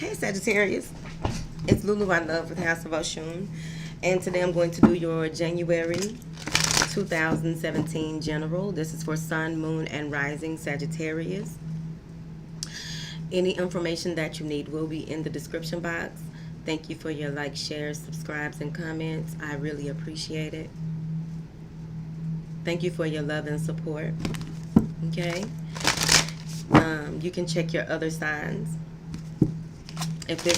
Hey Sagittarius, it's Lulueyelove with House of Oshun, and today I'm going to do your January 2017 general. This is for Sun, Moon, and Rising Sagittarius. Any information that you need will be in the description box. Thank you for your likes, shares, subscribes, and comments. I really appreciate it. Thank you for your love and support. Okay. You can check your other signs if this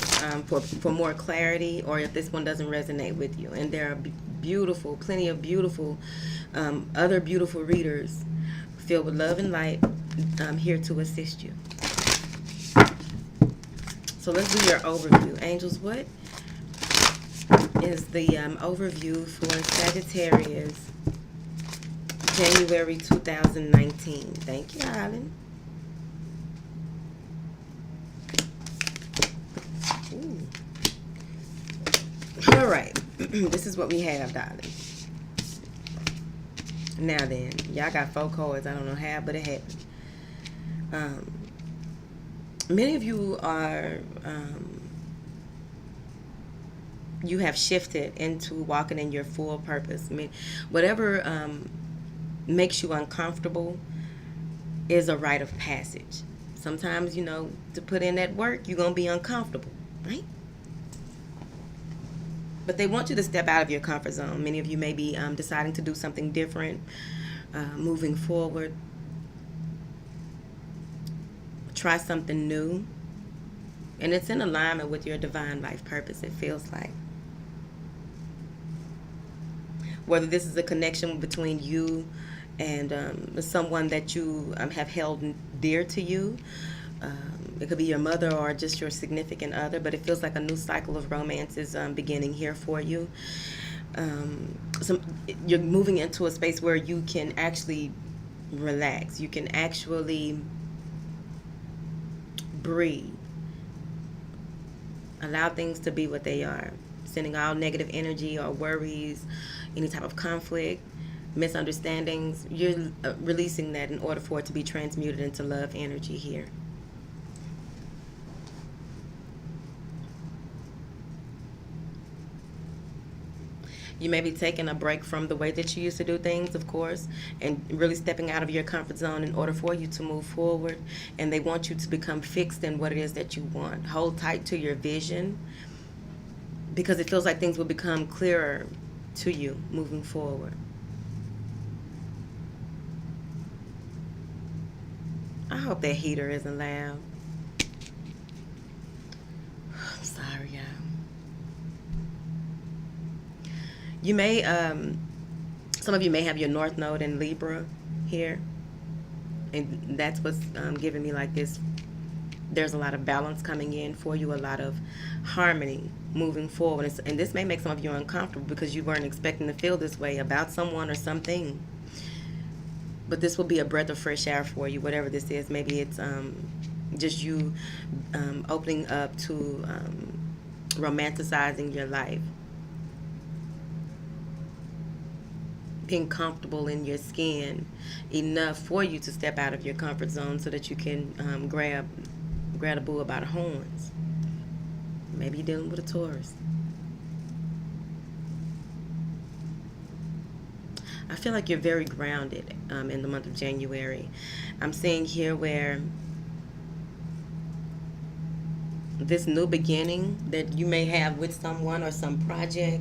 for more clarity, or if this one doesn't resonate with you. And there are beautiful, plenty of beautiful other beautiful readers filled with love and light here to assist you. So let's do your overview. Angels, what is the overview for Sagittarius January 2019? Thank you, Island. All right. This is what we have, darling. Now then, y'all got 4 cards. I don't know how, but it happened. Many of you are, you have shifted into walking in your full purpose. I mean, whatever makes you uncomfortable is a rite of passage. Sometimes, you know, to put in that work, you're going to be uncomfortable, right? But they want you to step out of your comfort zone. Many of you may be deciding to do something different, moving forward. Try something new. And it's in alignment with your divine life purpose, it feels like. Whether this is a connection between you and someone that you have held dear to you. It could be your mother or just your significant other, but it feels like a new cycle of romance is beginning here for you. You're moving into a space where you can actually relax. You can actually breathe. Allow things to be what they are. Sending all negative energy or worries, any type of conflict, misunderstandings. You're releasing that in order for it to be transmuted into love energy here. You may be taking a break from the way that you used to do things, of course, and really stepping out of your comfort zone in order for you to move forward. And they want you to become fixed in what it is that you want. Hold tight to your vision, because it feels like things will become clearer to you moving forward. I hope that heater isn't loud. I'm sorry, y'all. You may, some of you may have your North Node in Libra here. And that's what's giving me like this. There's a lot of balance coming in for you, a lot of harmony moving forward. And this may make some of you uncomfortable because you weren't expecting to feel this way about someone or something. But this will be a breath of fresh air for you, whatever this is. Maybe it's just you opening up to romanticizing your life. Being comfortable in your skin enough for you to step out of your comfort zone so that you can grab a bull by the horns. Maybe you're dealing with a Taurus. I feel like you're very grounded in the month of January. I'm seeing here where this new beginning that you may have with someone or some project,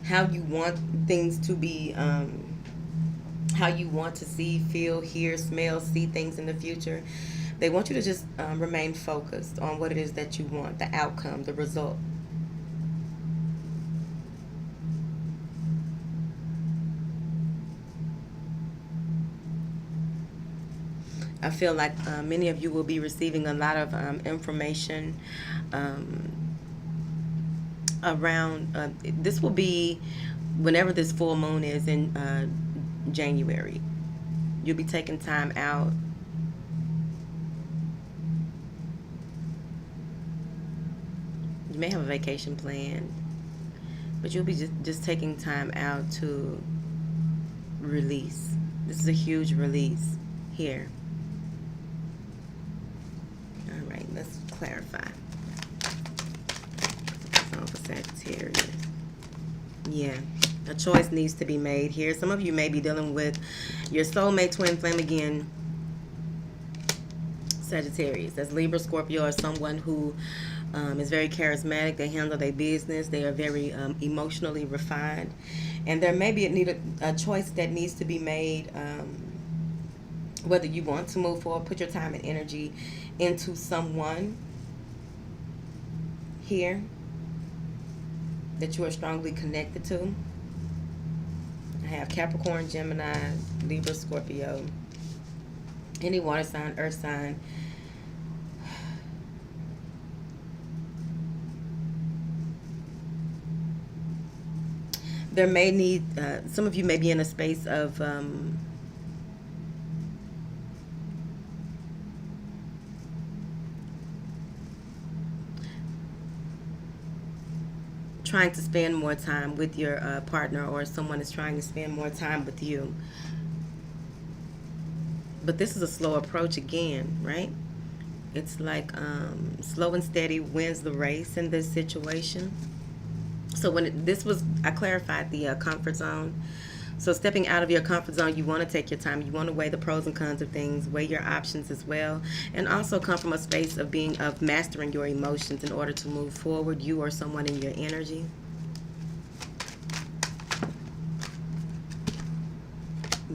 how you want things to be, how you want to see, feel, hear, smell, see things in the future. They want you to just remain focused on what it is that you want, the outcome, the result. I feel like many of you will be receiving a lot of information around, this will be whenever this full moon is in January. You'll be taking time out you may have a vacation planned, but you'll be just taking time out to release. This is a huge release here. All right, let's clarify. on for Sagittarius. Yeah, a choice needs to be made here. Some of you may be dealing with your soulmate twin flame again, Sagittarius. That's Libra, Scorpio, or someone who is very charismatic. They handle their business. They are very emotionally refined. And there may be a choice that needs to be made, whether you want to move forward, put your time and energy into someone here that you are strongly connected to. I have Capricorn, Gemini, Libra, Scorpio, any water sign, earth sign. There may need, some of you may be in a space of trying to spend more time with your partner, or someone is trying to spend more time with you. But this is a slow approach again, right? It's like slow and steady wins the race in this situation. So when I clarified the comfort zone. So stepping out of your comfort zone, you want to take your time. You want to weigh the pros and cons of things, weigh your options as well, and also come from a space of mastering your emotions in order to move forward, you or someone in your energy.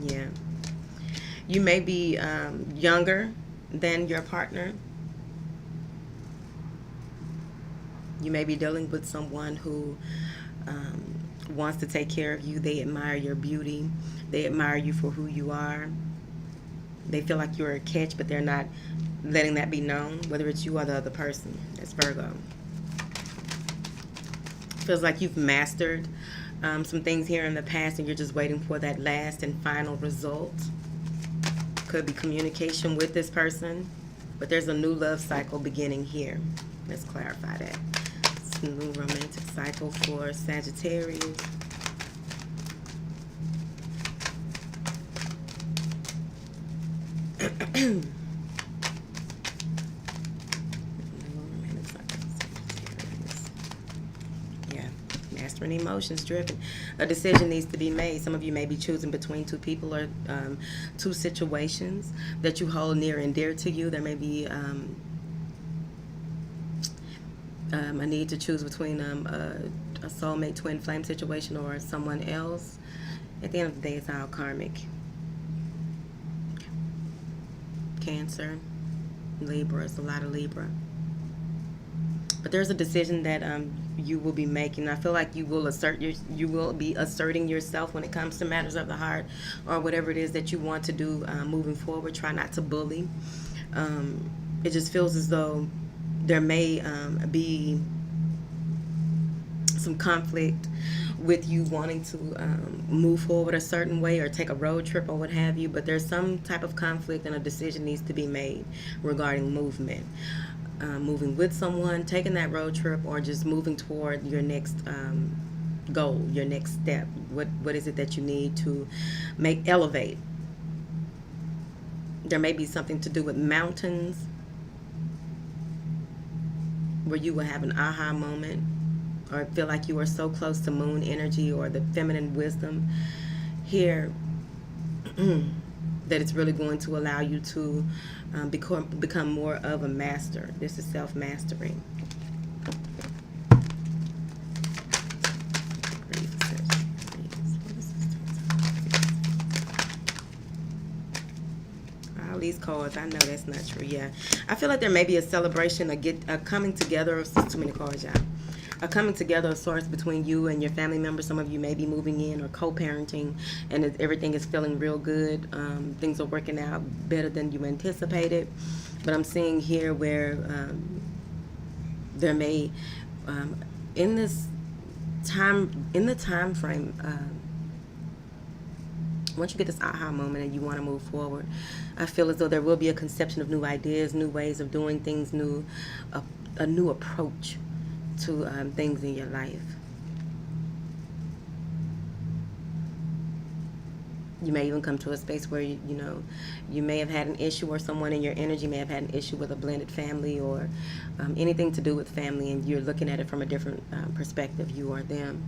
Yeah. You may be younger than your partner. You may be dealing with someone who wants to take care of you. They admire your beauty. They admire you for who you are. They feel like you're a catch, but they're not letting that be known, whether it's you or the other person. That's Virgo. Feels like you've mastered some things here in the past, and you're just waiting for that last and final result. Could be communication with this person, but there's a new love cycle beginning here. Let's clarify that. It's a new romantic cycle for Sagittarius. Yeah, mastering emotions driven. A decision needs to be made. Some of you may be choosing between two people or two situations that you hold near and dear to you. There may be a need to choose between a soulmate twin flame situation or someone else. At the end of the day, it's all karmic. Cancer, Libra, it's a lot of Libra. But there's a decision that you will be making. I feel like you will be asserting yourself when it comes to matters of the heart, or whatever it is that you want to do moving forward. Try not to bully. It just feels as though there may be some conflict with you wanting to move forward a certain way or take a road trip or what have you, but there's some type of conflict and a decision needs to be made regarding movement. Moving with someone, taking that road trip, or just moving toward your next goal, your next step. What is it that you need to elevate? There may be something to do with mountains, where you will have an aha moment, or feel like you are so close to moon energy or the feminine wisdom here that it's really going to allow you to become more of a master. This is self-mastery. All these cards, I know that's not true. Yeah, I feel like there may be a celebration, a coming together of, too many cards, y'all. A coming together of sorts between you and your family members. Some of you may be moving in or co-parenting, and everything is feeling real good. Things are working out better than you anticipated. But I'm seeing here where there may, in the time frame, once you get this aha moment and you want to move forward, I feel as though there will be a conception of new ideas, new ways of doing things, a new approach to things in your life. You may even come to a space where, you know, you may have had an issue, or someone in your energy may have had an issue with a blended family, or anything to do with family, and you're looking at it from a different perspective, you or them.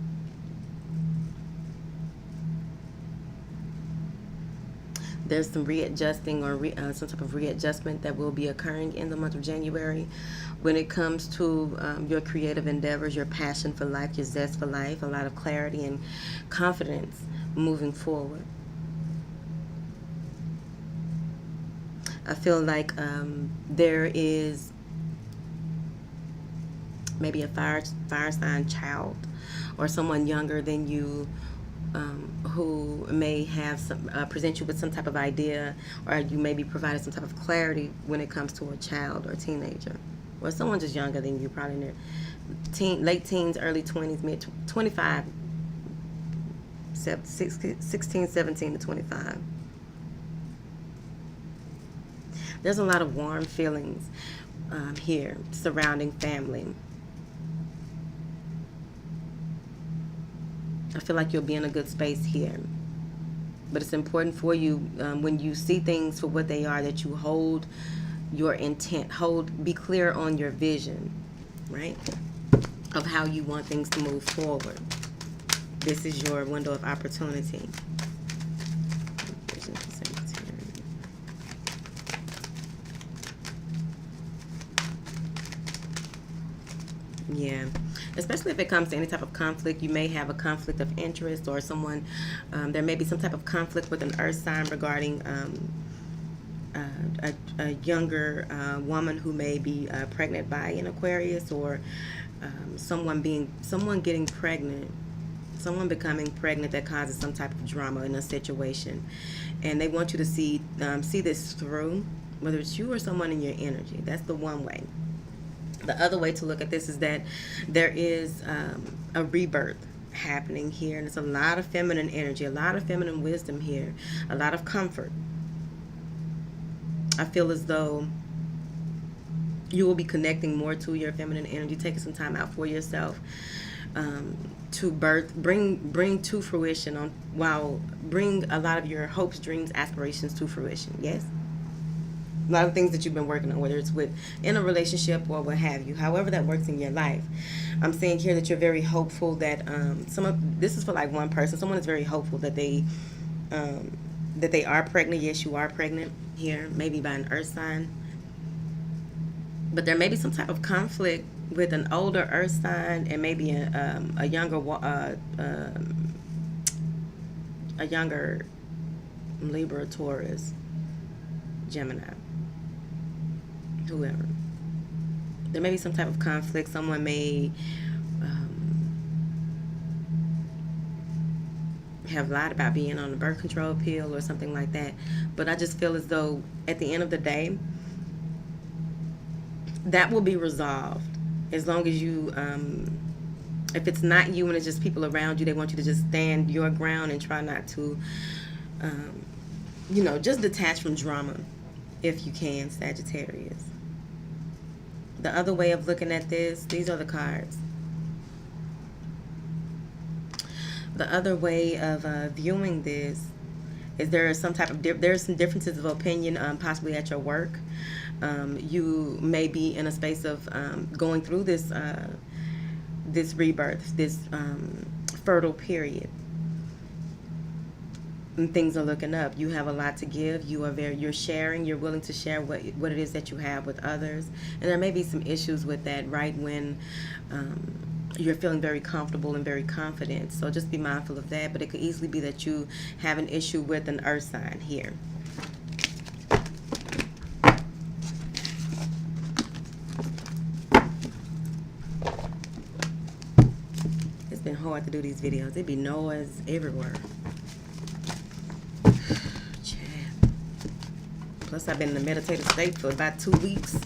There's some readjusting or some type of readjustment that will be occurring in the month of January when it comes to your creative endeavors, your passion for life, your zest for life, a lot of clarity and confidence moving forward. I feel like there is maybe a fire sign child or someone younger than you who may have some present you with some type of idea, or you may be provided some type of clarity when it comes to a child or teenager, or someone just younger than you, probably in their late teens, early 20s, mid 25, 16, 17 to 25. There's a lot of warm feelings here surrounding family. I feel like you'll be in a good space here. But it's important for you when you see things for what they are, that you hold your intent, be clear on your vision, right? Of how you want things to move forward. This is your window of opportunity. Vision for Sagittarius. Yeah. Especially if it comes to any type of conflict, you may have a conflict of interest, or someone, there may be some type of conflict with an earth sign regarding a younger woman who may be pregnant by an Aquarius, or someone getting pregnant, someone becoming pregnant that causes some type of drama in a situation, and they want you to see this through, whether it's you or someone in your energy. That's the one way. The other way to look at this is that there is a rebirth happening here, and it's a lot of feminine energy, a lot of feminine wisdom here, a lot of comfort. I feel as though you will be connecting more to your feminine energy, taking some time out for yourself to bring to fruition bring a lot of your hopes, dreams, aspirations to fruition. Yes. A lot of things that you've been working on, whether it's in a relationship or what have you, however that works in your life. I'm saying here that you're very hopeful that this is for like one person. Someone is very hopeful that they are pregnant. Yes, you are pregnant here, maybe by an earth sign. But there may be some type of conflict with an older earth sign and maybe a younger Libra, Taurus, Gemini, whoever. There may be some type of conflict. Someone may have lied about being on the birth control pill or something like that. But I just feel as though at the end of the day, that will be resolved. As long as you, if it's not you and it's just people around you, they want you to just stand your ground and try not to, just detach from drama if you can, Sagittarius. The other way of looking at these are the cards. The other way of viewing this is there's some differences of opinion, possibly at your work. You may be in a space of going through this rebirth, this fertile period. And things are looking up. You have a lot to give. You're sharing. You're willing to share what it is that you have with others. And there may be some issues with that right when you're feeling very comfortable and very confident. So just be mindful of that. But it could easily be that you have an issue with an earth sign here. It's been hard to do these videos. It'd be noise everywhere. Plus, I've been in a meditative state for about 2 weeks.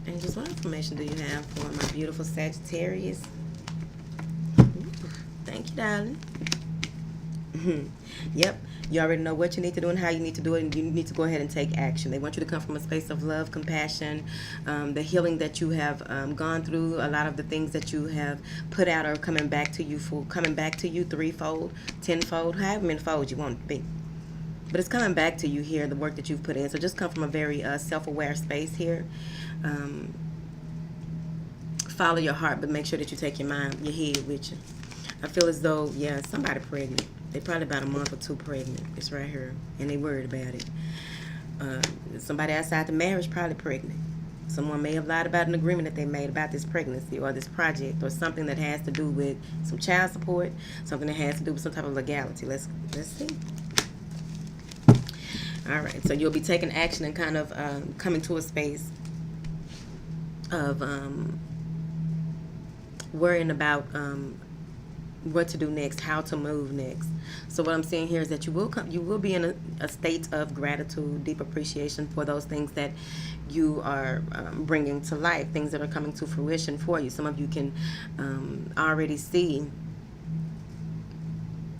Angels, what information do you have for my beautiful Sagittarius? Ooh, thank you, darling. Yep. You already know what you need to do and how you need to do it, and you need to go ahead and take action. They want you to come from a space of love, compassion, the healing that you have gone through. A lot of the things that you have put out are coming back to you threefold, tenfold, however many folds you want it to be. But it's coming back to you here, the work that you've put in. So just come from a very self-aware space here. Follow your heart, but make sure that you take your mind, your head with you. I feel as though, yeah, somebody pregnant. They probably about a month or two pregnant. It's right here, and they worried about it. Somebody outside the marriage probably pregnant. Someone may have lied about an agreement that they made about this pregnancy or this project or something that has to do with some child support, something that has to do with some type of legality. Let's see. All right, so you'll be taking action and kind of coming to a space of worrying about what to do next, how to move next. So what I'm saying here is that you will be in a state of gratitude, deep appreciation for those things that you are bringing to life, things that are coming to fruition for you. Some of you can already see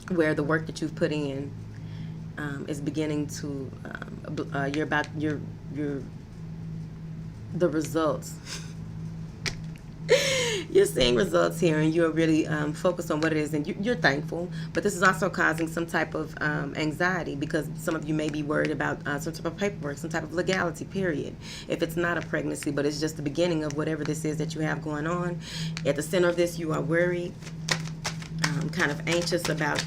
where the work that you've put in is beginning to the results. You're seeing results here, and you're really focused on what it is, and you're thankful. But this is also causing some type of anxiety, because some of you may be worried about some type of paperwork, some type of legality, period. If it's not a pregnancy, but it's just the beginning of whatever this is that you have going on. At the center of this, you are worried, kind of anxious about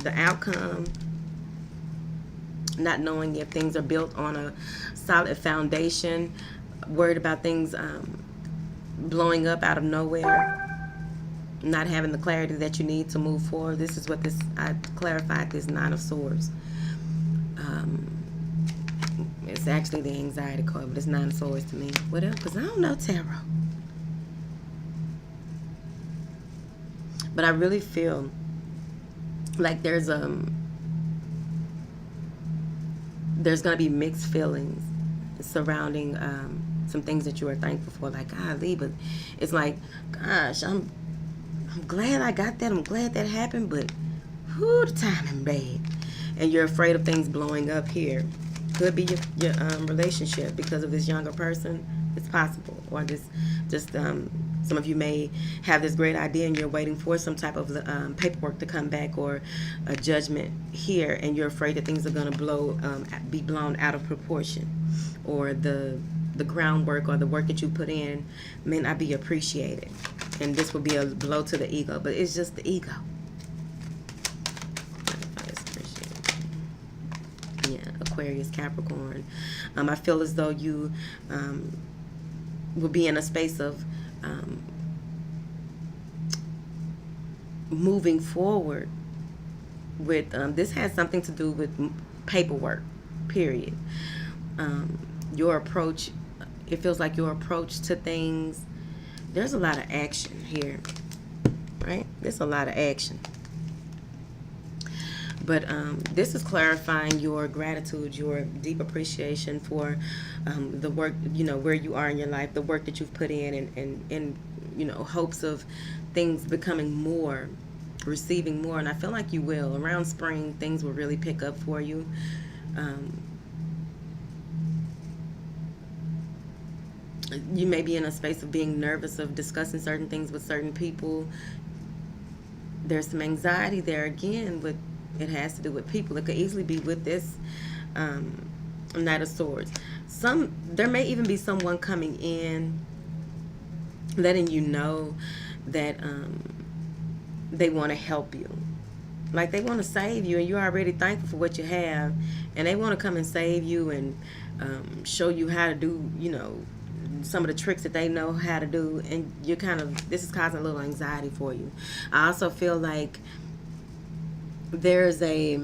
the outcome, not knowing if things are built on a solid foundation, worried about things blowing up out of nowhere, not having the clarity that you need to move forward. This is what I clarified, this Nine of Swords. It's actually the anxiety card, but it's Nine of Swords to me. What else? Because I don't know tarot. But I really feel like there's going to be mixed feelings surrounding some things that you are thankful for, like, golly, but it's like, gosh, I'm glad I got that, I'm glad that happened, but whoo, the timing bad. And you're afraid of things blowing up here. Could be your relationship because of this younger person. It's possible. Or some of you may have this great idea and you're waiting for some type of paperwork to come back or a judgment here, and you're afraid that things are going to be blown out of proportion, or the groundwork or the work that you put in may not be appreciated, and this will be a blow to the ego. But it's just the ego. Yeah, Aquarius, Capricorn. I feel as though you will be in a space of moving forward with this has something to do with paperwork, period. Your approach, it feels like your approach to things, there's a lot of action here, right? There's a lot of action. But this is clarifying your gratitude, your deep appreciation for the work, where you are in your life, the work that you've put in, and hopes of things becoming more, receiving more. And I feel like you will. Around spring, things will really pick up for you. You may be in a space of being nervous, of discussing certain things with certain people. There's some anxiety there again, but it has to do with people. It could easily be with this Knight of Swords. There may even be someone coming in, letting you know that they want to help you. Like, they want to save you, and you're already thankful for what you have, and they want to come and save you and show you how to do, some of the tricks that they know how to do, and this is causing a little anxiety for you. I also feel like there's a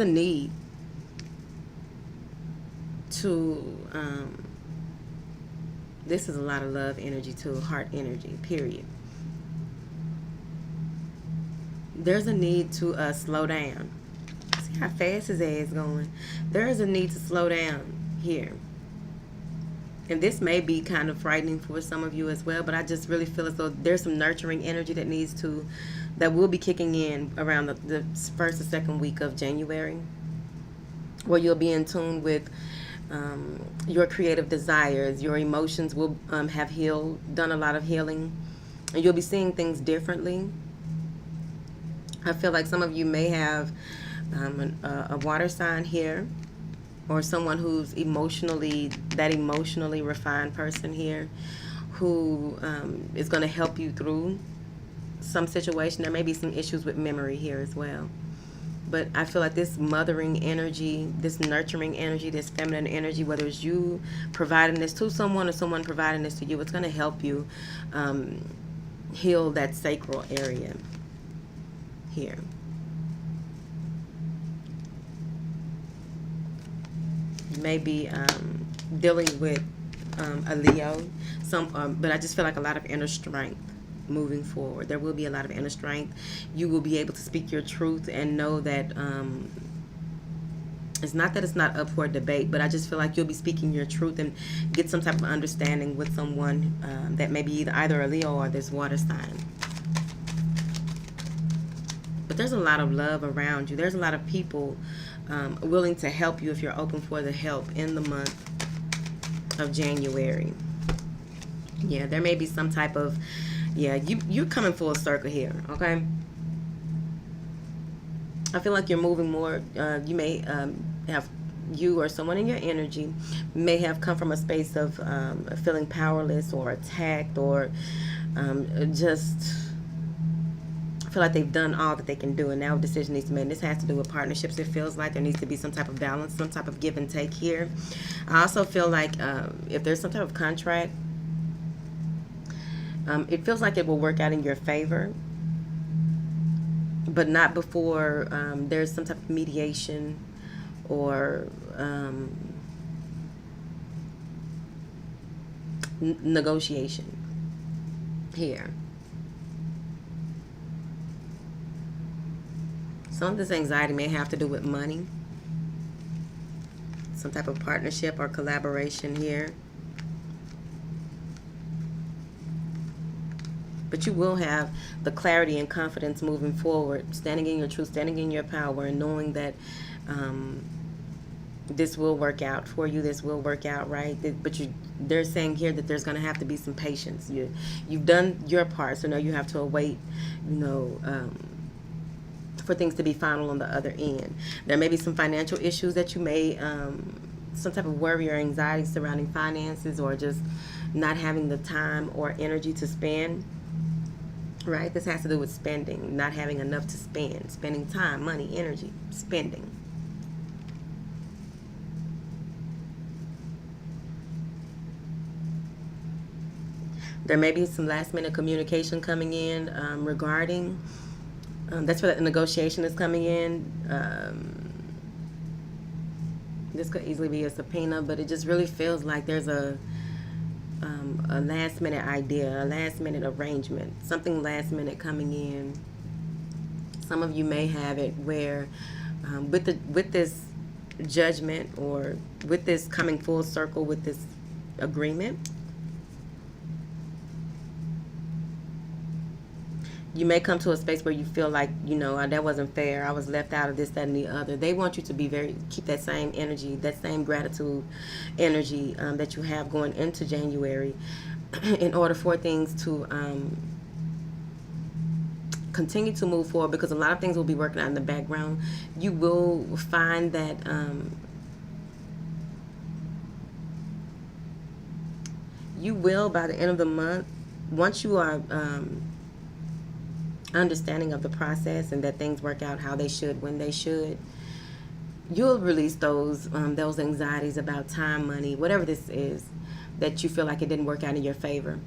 need to this is a lot of love energy too, heart energy, period. There's a need to slow down. See how fast his ass is going. There is a need to slow down here. And this may be kind of frightening for some of you as well, but I just really feel as though there's some nurturing energy that will be kicking in around the first or second week of January, where you'll be in tune with your creative desires. Your emotions will have done a lot of healing, and you'll be seeing things differently. I feel like some of you may have a water sign here, or someone who's emotionally refined person here, who is going to help you through some situation. There may be some issues with memory here as well. But I feel like this mothering energy, this nurturing energy, this feminine energy, whether it's you providing this to someone or someone providing this to you, it's going to help you heal that sacral area here. You may be dealing with a Leo, but I just feel like a lot of inner strength moving forward. There will be a lot of inner strength. You will be able to speak your truth and know that it's not that it's not up for debate, but I just feel like you'll be speaking your truth and get some type of understanding with someone that may be either a Leo or this water sign. But there's a lot of love around you. There's a lot of people willing to help you if you're open for the help in the month of January. Yeah, there may be some type of, you're coming full circle here, okay? I feel like you're moving more. You may have, you or someone in your energy may have come from a space of feeling powerless or attacked, or just feel like they've done all that they can do, and now a decision needs to be made. This has to do with partnerships. It feels like there needs to be some type of balance, some type of give and take here. I also feel like if there's some type of contract, it feels like it will work out in your favor, but not before there's some type of mediation or negotiation here. Some of this anxiety may have to do with money, some type of partnership or collaboration here. But you will have the clarity and confidence moving forward, standing in your truth, standing in your power, and knowing that this will work out for you. This will work out right. But they're saying here that there's going to have to be some patience. You've done your part, so now you have to await, for things to be final on the other end. There may be some financial issues that you may, some type of worry or anxiety surrounding finances, or just not having the time or energy to spend. Right? This has to do with spending, not having enough to spend, spending time, money, energy, spending. There may be some last minute communication coming in regarding, that's where the negotiation is coming in. This could easily be a subpoena, but it just really feels like there's a last minute idea, a last minute arrangement, something last minute coming in. Some of you may have it where with this judgment, or with this coming full circle with this agreement, you may come to a space where you feel like, that wasn't fair. I was left out of this, that, and the other. They want you to keep that same energy, that same gratitude energy that you have going into January, in order for things to continue to move forward, because a lot of things will be working out in the background. You will find that you will, by the end of the month, once you are understanding of the process and that things work out how they should, when they should, you'll release those anxieties about time, money, whatever this is that you feel like it didn't work out in your favor.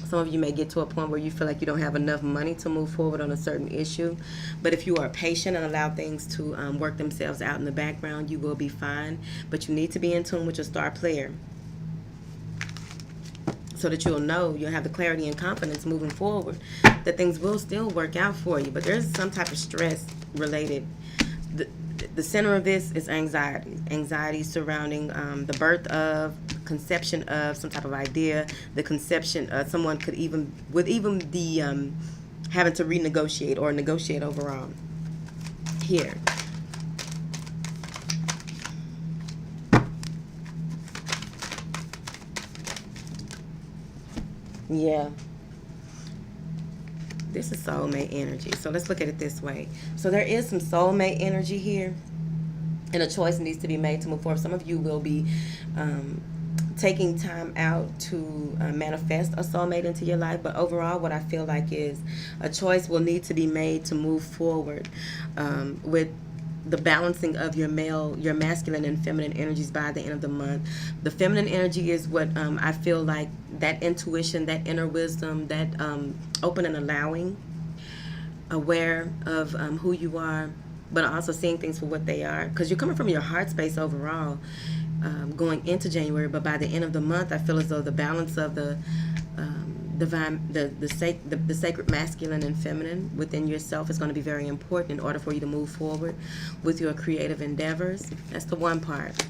Some of you may get to a point where you feel like you don't have enough money to move forward on a certain issue, but if you are patient and allow things to work themselves out in the background, you will be fine. But you need to be in tune with your star player, so that you'll have the clarity and confidence moving forward that things will still work out for you. But there's some type of stress related. the center of this is anxiety surrounding the birth of, conception of some type of idea, the conception of someone could even the having to renegotiate or negotiate overall here. Yeah. This is soulmate energy. So let's look at it this way. So there is some soulmate energy here, and a choice needs to be made to move forward. Some of you will be taking time out to manifest a soulmate into your life, but overall what I feel like is a choice will need to be made to move forward with the balancing of your masculine and feminine energies by the end of the month. The feminine energy is what I feel like, that intuition, that inner wisdom, that open and allowing, aware of who you are, but also seeing things for what they are, because you're coming from your heart space overall, going into January. But by the end of the month, I feel as though the balance of the divine, the sacred masculine and feminine within yourself is going to be very important in order for you to move forward with your creative endeavors. That's the one part.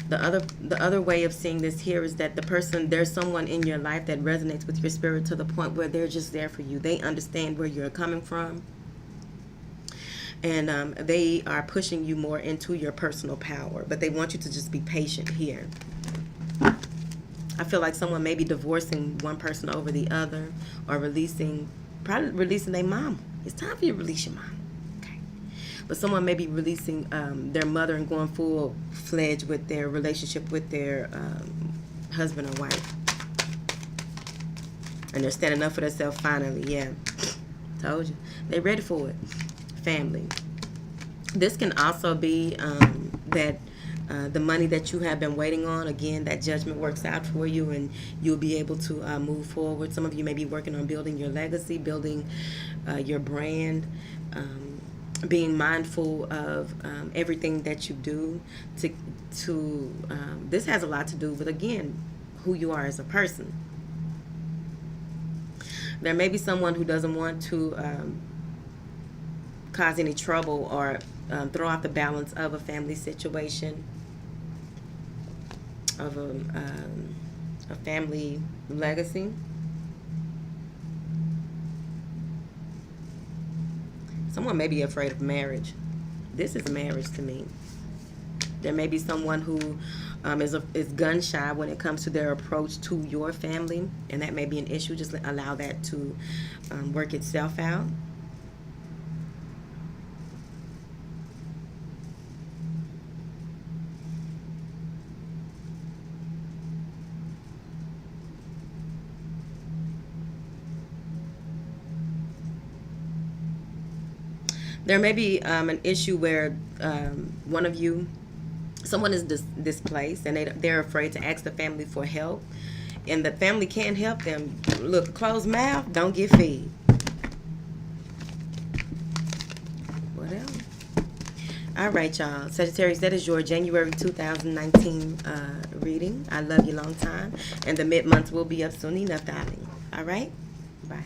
The other way of seeing this here is that there's someone in your life that resonates with your spirit to the point where they're just there for you. They understand where you're coming from, and they are pushing you more into your personal power, but they want you to just be patient here. I feel like someone may be divorcing one person over the other, or probably releasing their mom. It's time for you to release your mom. Okay. But someone may be releasing their mother and going full-fledged with their relationship with their husband or wife. And they're standing up for themselves finally. Yeah. Told you. They're ready for it. Family. This can also be that the money that you have been waiting on, again, that judgment works out for you and you'll be able to move forward. Some of you may be working on building your legacy, building your brand, being mindful of everything that you do. This has a lot to do with, again, who you are as a person. There may be someone who doesn't want to cause any trouble or throw off the balance of a family situation, of a family legacy. Someone may be afraid of marriage. This is marriage to me. There may be someone who is gun shy when it comes to their approach to your family, and that may be an issue. Just allow that to work itself out. There may be an issue where someone is displaced, and they're afraid to ask the family for help, and the family can't help them. Look, closed mouth don't get fed. What else? All right, y'all. Sagittarius, that is your January 2019 reading. I love you long time, and the mid-months will be up soon enough, darling. All right? Bye.